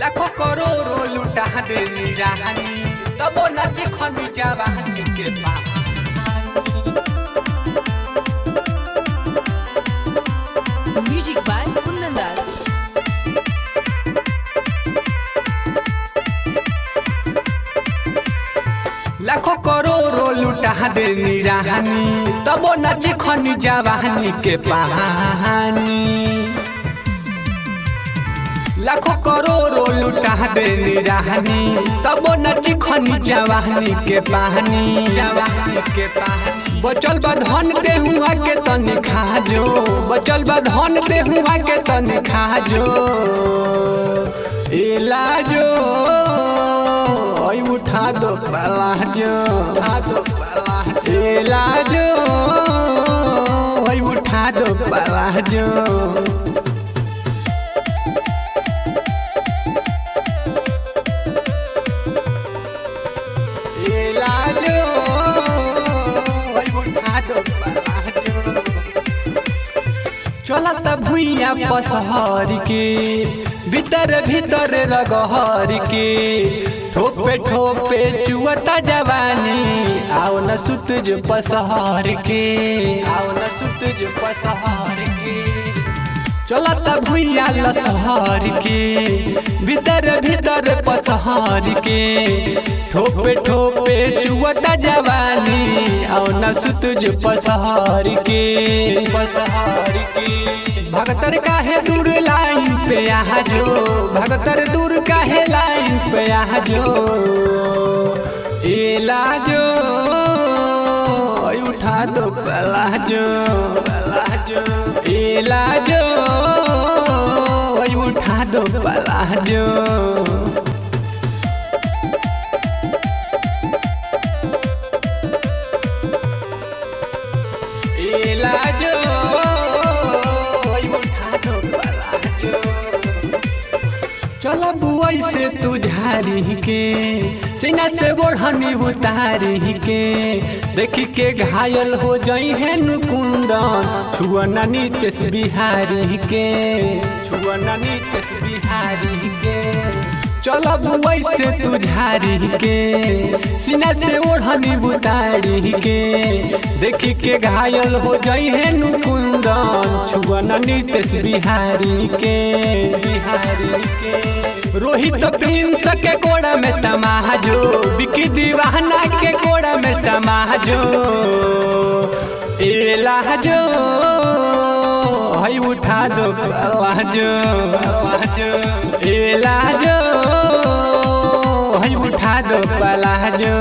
लाखों करोड़ों लुटा दे रानी तबो नाचे खनी जवानी के पास म्यूजिक बाय कुंदन दास। लाखों करोड़ों लुटा दे रानी तबो नाचे खनी जवानी के पानी लाखों करोड़ों लुटा दे रानी तबो नाचे खनी जवानी के पानी बचल बा धन दे हुआ के तनी खा जो बचल बा धन दे हुआ के तनी खा जो इलाजो उठा दो पलाजो इलाजो उठा दो पलाजो चलत भुइया पसहर के भीतर भीतर रगहर के ठोपे ठोपे चुअता जवानी आओ न सुत जो पसहर के आओ न सुत जो पसहर के चलत भुइया लसहर के भीतर भीतर पसहर के ठोपे ठोपे चुअता जवानी आओ न सुत जो पसहर के भगतर काहे दूर लाइन पे आ जो भगतर दूर काहे लाइन पे आ जो इलाजो उठा दो पलाजो इलाजो उठा दो पलाजो इलाजो चलो बुआई से तू झारी के सीना से बोढ़नी उतारी के देखी के घायल हो जाई है नुकुंदन छुआ नीतीश बिहारी के छुआ नीतीश बिहारी के चलो बुआई से तू झारी के सीना से ओढ़नी उतारी के देखी के घायल हो जाई है नुकुंदन छुआ नीतीश बिहारी के रोहित प्रिंस के कोड़ा में समाजो बिकी दीवाना के कोड़ा में समाजो इलाजो हई उठा दो पलाजो इलाजो हई उठा दो पलाजो।